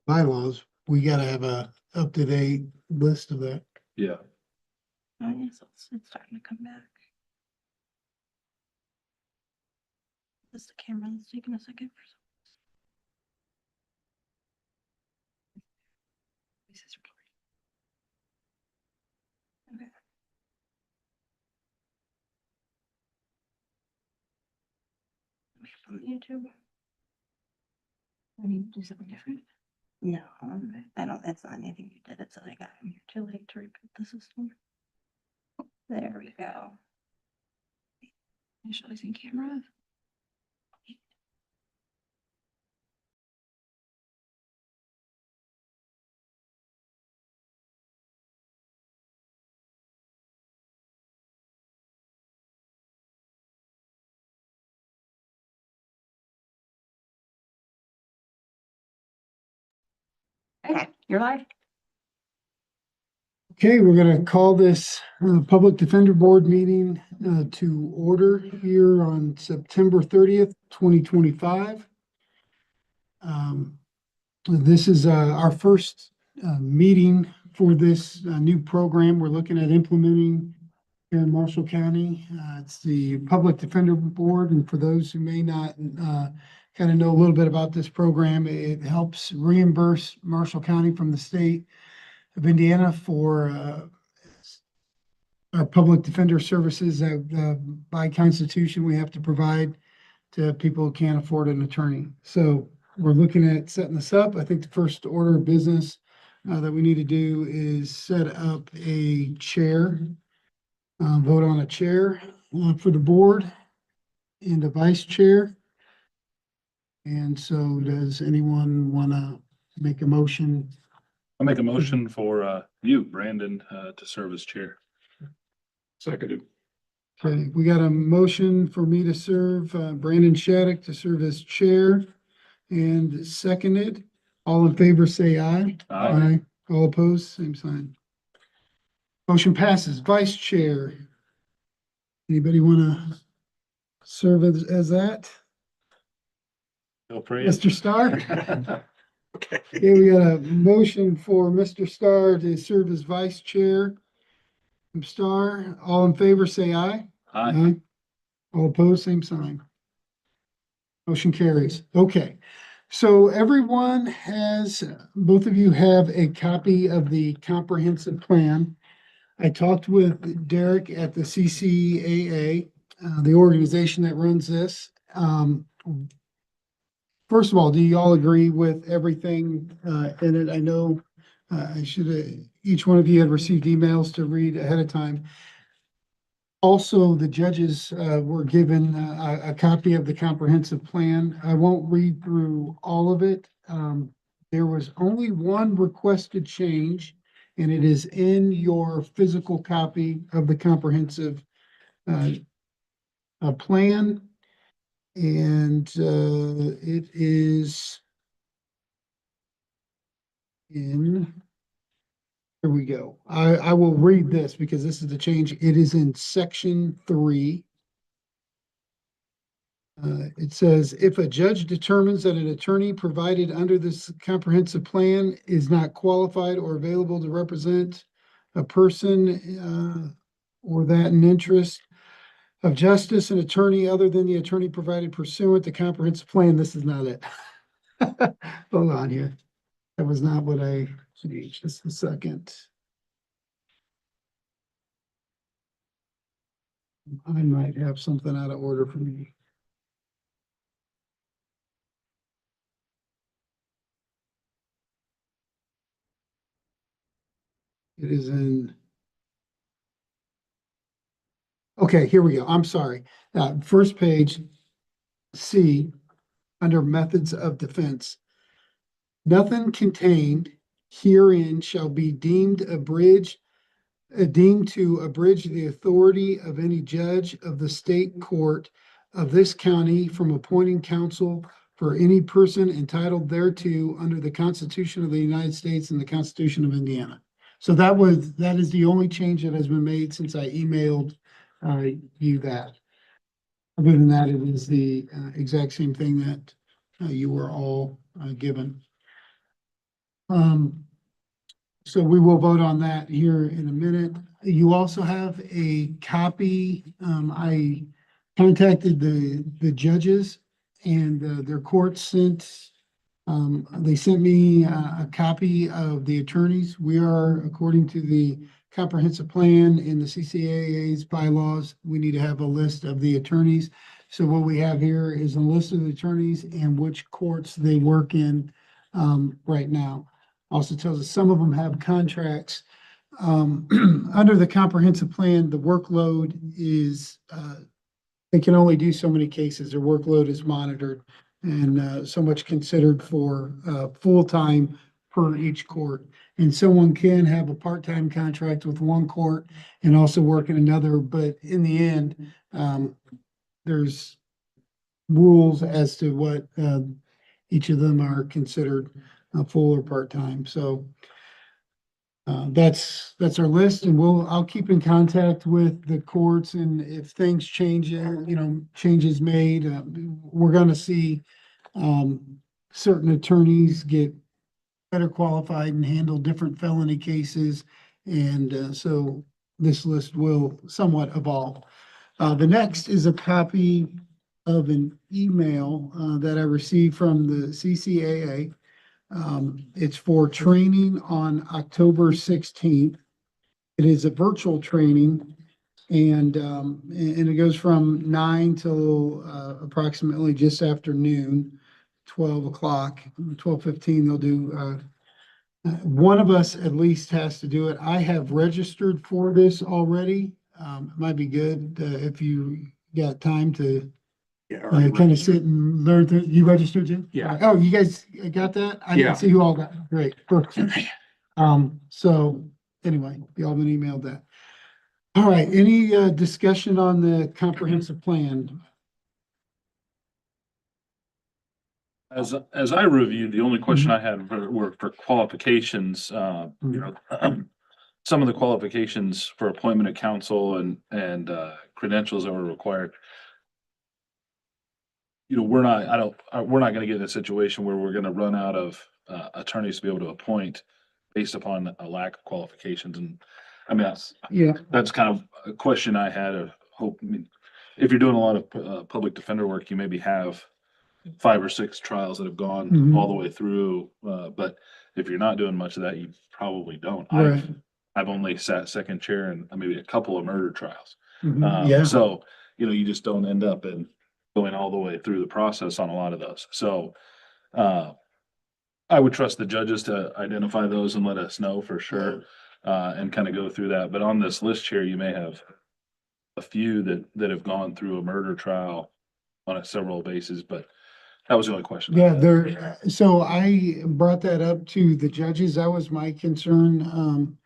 bylaws, we gotta have a up-to-date list of that. Yeah. Oh, yes, it's starting to come back. This the camera that's taking a second for some. This is recording. Okay. Let me put it on YouTube. I need to do something different. No, I don't, that's not anything you did. It's that I got in here too late to repeat the system. There we go. Initializing camera. Okay, you're live. Okay, we're gonna call this Public Defender Board meeting to order here on September 30th, 2025. This is our first meeting for this new program we're looking at implementing here in Marshall County. It's the Public Defender Board, and for those who may not kind of know a little bit about this program, it helps reimburse Marshall County from the state of Indiana for our public defender services that by constitution we have to provide to people who can't afford an attorney. So we're looking at setting this up. I think the first order of business that we need to do is set up a chair, vote on a chair for the board and a vice chair. And so does anyone want to make a motion? I'll make a motion for you, Brandon, to serve as chair. Seconded. Okay, we got a motion for me to serve, Brandon Shattuck to serve as chair and seconded. All in favor, say aye. Aye. All opposed, same sign. Motion passes. Vice chair. Anybody want to serve as that? Feel free. Mr. Starr? Okay. Okay, we got a motion for Mr. Starr to serve as vice chair. Mr. Starr, all in favor, say aye. Aye. All opposed, same sign. Motion carries. Okay. So everyone has, both of you have a copy of the comprehensive plan. I talked with Derek at the CCAA, the organization that runs this. First of all, do you all agree with everything in it? I know I should have, each one of you had received emails to read ahead of time. Also, the judges were given a copy of the comprehensive plan. I won't read through all of it. There was only one requested change, and it is in your physical copy of the comprehensive plan. And it is in, here we go. I will read this because this is the change. It is in section 3. It says, if a judge determines that an attorney provided under this comprehensive plan is not qualified or available to represent a person or that in interest of justice, an attorney other than the attorney provided pursuant to comprehensive plan, this is not it. Hold on here. That was not what I changed. Just a second. I might have something out of order for me. It is in. Okay, here we go. I'm sorry. First page, C, under methods of defense. Nothing contained herein shall be deemed to abridge the authority of any judge of the state court of this county from appointing counsel for any person entitled thereto under the Constitution of the United States and the Constitution of Indiana. So that is the only change that has been made since I emailed you that. Other than that, it is the exact same thing that you were all given. So we will vote on that here in a minute. You also have a copy. I contacted the judges and their court sent, they sent me a copy of the attorneys. We are, according to the comprehensive plan in the CCAA's bylaws, we need to have a list of the attorneys. So what we have here is a list of the attorneys and which courts they work in right now. Also tells us some of them have contracts. Under the comprehensive plan, the workload is, they can only do so many cases. Their workload is monitored and so much considered for full-time per each court. And someone can have a part-time contract with one court and also work in another, but in the end, there's rules as to what each of them are considered full or part-time. So that's our list, and I'll keep in contact with the courts, and if things change, changes made, we're gonna see certain attorneys get better qualified and handle different felony cases, and so this list will somewhat evolve. The next is a copy of an email that I received from the CCAA. It's for training on October 16th. It is a virtual training and it goes from 9 till approximately just after noon, 12 o'clock, 12:15. They'll do, one of us at least has to do it. I have registered for this already. It might be good if you got time to kind of sit and learn through. You registered too? Yeah. Oh, you guys got that? I Yeah. didn't see who all got it. Great. Perfect. So anyway, y'all been emailed that. All right, any discussion on the comprehensive plan? As I reviewed, the only question I had were for qualifications, some of the qualifications for appointment of counsel and credentials that were required. We're not gonna get in a situation where we're gonna run out of attorneys to be able to appoint based upon a lack of qualifications. And I mean, that's kind of a question I had of hope. I mean, if you're doing a lot of public defender work, you maybe have 5 or 6 trials that have gone all the way through. But if you're not doing much of that, you probably don't. Right. I've only sat second chair in maybe a couple of murder trials. Yeah. So, you just don't end up in going all the way through the process on a lot of those. So, I would trust the judges to identify those and let us know for sure, and kind of go through that. But on this list here, you may have a few that have gone through a murder trial on a several bases, but that was the only question. Yeah, so I brought that up to the judges. That was my concern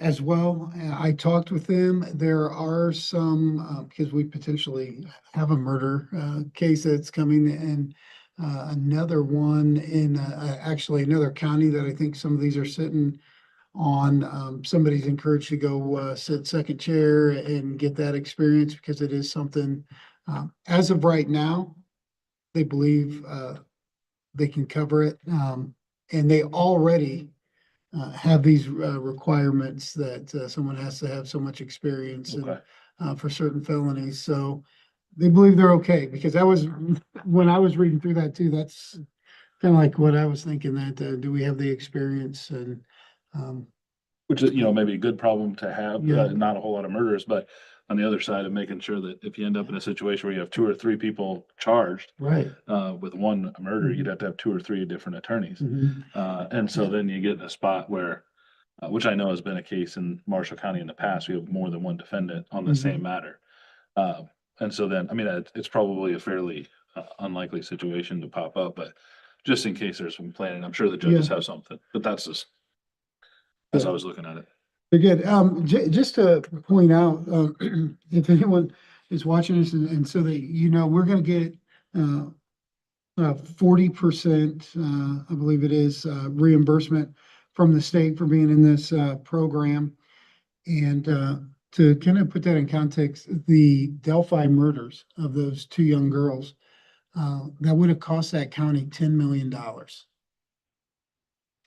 as well. I talked with them. There are some, because we potentially have a murder case that's coming and another one in actually another county that I think some of these are sitting on. Somebody's encouraged to go sit second chair and get that experience because it is something, as of right now, they believe they can cover it. And they already have these requirements that someone has to have so much experience Okay. for certain felonies. So they believe they're okay, because that was, when I was reading through that too, that's kind of like what I was thinking, that do we have the experience? And Which is, maybe a good problem to have, Yeah. not a whole lot of murders, but on the other side of making sure that if you end up in a situation where you have 2 or 3 people charged, right. with one murder, you'd have to have 2 or 3 different attorneys. Mhm. And so then you get in a spot where, which I know has been a case in Marshall County in the past, we have more than one defendant on the same matter. And so then, I mean, it's probably a fairly unlikely situation to pop up, but just in case there's some planning, I'm sure the judges have something, but that's just as I was looking at it. Very good. Just to point out, if anyone is watching this and so that, we're gonna get 40%, I believe it is, reimbursement from the state for being in this program. And to kind of put that in context, the Delphi murders of those 2 young girls, that would have cost that county $10 million.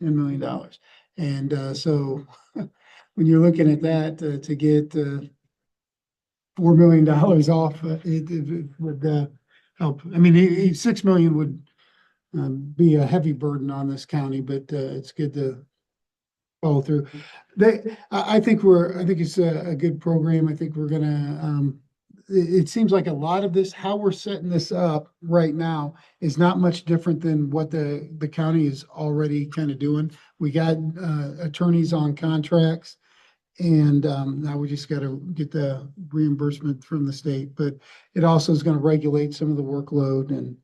$10 million. And, so when you're looking at that, to get, $4 million off, it would, help. I mean, 6 million would, be a heavy burden on this county, but, it's good to follow through. I think it's a good program. I think we're gonna, it seems like a lot of this, how we're setting this up right now is not much different than what the county is already kind of doing. We got, attorneys on contracts. And, now we just gotta get the reimbursement from the state, but it also is gonna regulate some of the workload and,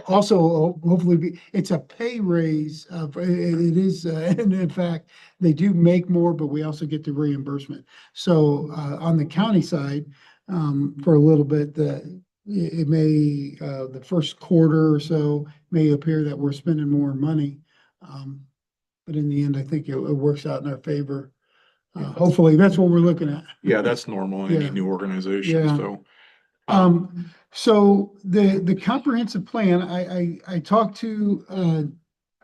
also, hopefully, it's a pay raise of, it is, and in fact, they do make more, but we also get the reimbursement. So, on the county side, for a little bit, it may, the first quarter or so may appear that we're spending more money. But in the end, I think it works out in our favor. Hopefully, that's what we're looking at. Yeah, that's normal in any Yeah. new organization, Yeah. so. So the comprehensive plan, I talked to,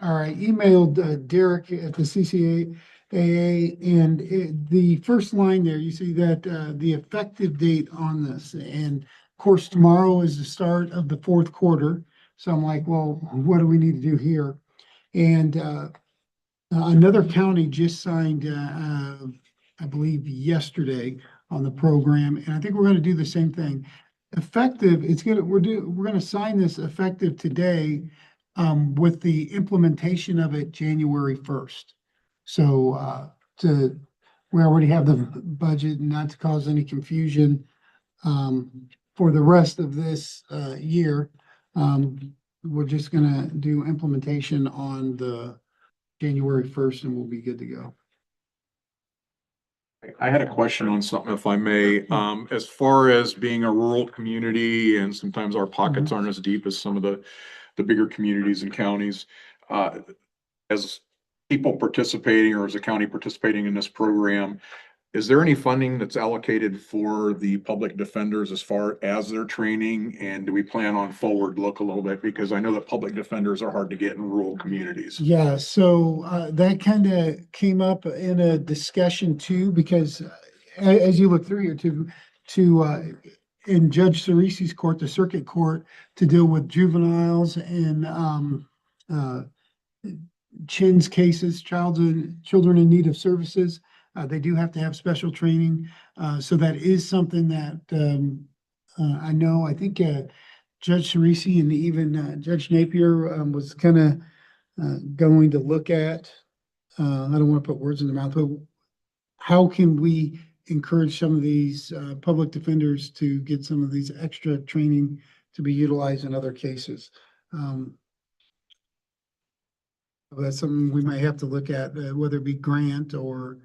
or I emailed, Derek at the CCAA, and the first line there, you see that, the effective date on this, and of course, tomorrow is the start of the fourth quarter. So I'm like, well, what do we need to do here? And, another county just signed, I believe yesterday on the program, and I think we're gonna do the same thing. Effective, we're gonna sign this effective today, with the implementation of it January 1st. So, we already have the budget, and not to cause any confusion, for the rest of this, year. We're just gonna do implementation on the January 1st, and we'll be good to go. I had a question on something, if I may. As far as being a rural community, and sometimes our pockets aren't as deep as some of the bigger communities and counties. As people participating, or as a county participating in this program, is there any funding that's allocated for the public defenders as far as their training? And do we plan on forward look a little bit? Because I know that public defenders are hard to get in rural communities. Yeah, so, that kind of came up in a discussion too, because, as you look through here in Judge Cerisi's court, the circuit court, to deal with juveniles and, Chin's cases, children in need of services. They do have to have special training. So that is something that, I know, I think, Judge Cerisi and even, Judge Napier, was kind of, going to look at. I don't want to put words in their mouth, but how can we encourage some of these, public defenders to get some of these extra training to be utilized in other cases? That's something we might have to look at, whether it be grant or,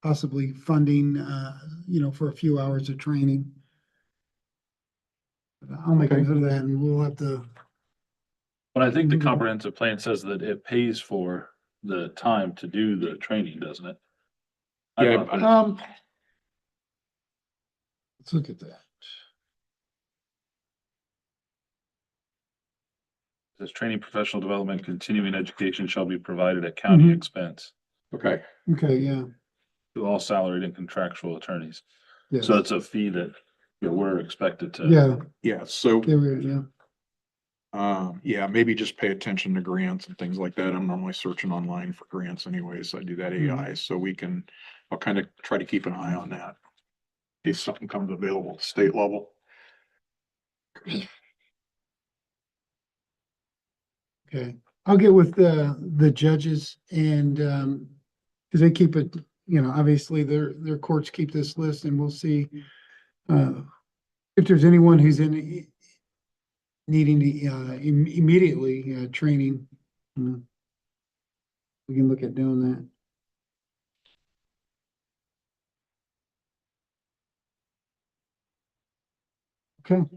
possibly funding, for a few hours of training. I'll make a Okay. note of that, and we'll have to. But I think the comprehensive plan says that it pays for the time to do the training, doesn't it? I Yeah, thought that- Let's look at that. This training, professional development, continuing education shall be provided at county Mhm. expense Okay, Okay, yeah. to all salaried and contractual attorneys. Yes. So it's a fee that we're expected to. Yeah, yeah, so, there we go, yeah, maybe just pay attention to grants and things like that. I'm normally searching online for grants anyways. I do that AI, so I'll kind of try to keep an eye on that. In case something comes available at the state level. Okay, I'll get with the judges and, cause they keep it, obviously their courts keep this list, and we'll see, if there's anyone who's needing the, immediately, training. We can look at doing that. Okay,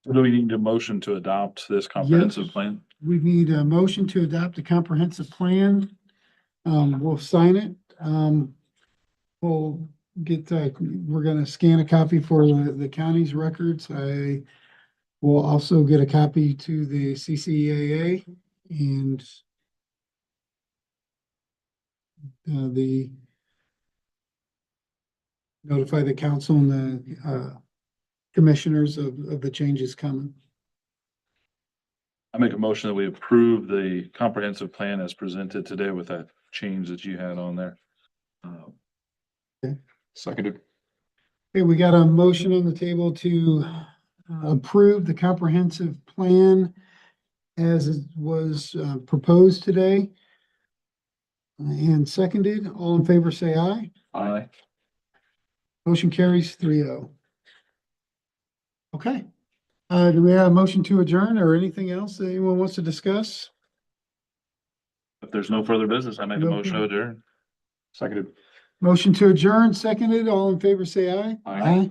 Do we need a motion to adopt this comprehensive plan? we need a motion to adopt a comprehensive plan. We'll sign it. We'll we're gonna scan a copy for the county's records. I will also get a copy to the CCAA and the notify the council and the commissioners of the changes coming. I make a motion that we approve the comprehensive plan as presented today with that change that you had on there. Seconded. Okay, we got a motion on the table to approve the comprehensive plan as it was proposed today. And seconded, all in favor, say aye. Aye. Motion carries 3-0. Okay. Do we have a motion to adjourn or anything else that anyone wants to discuss? If there's no further business, I make a No motion to adjourn. Seconded. Motion to adjourn, seconded, all in favor, say aye. Aye.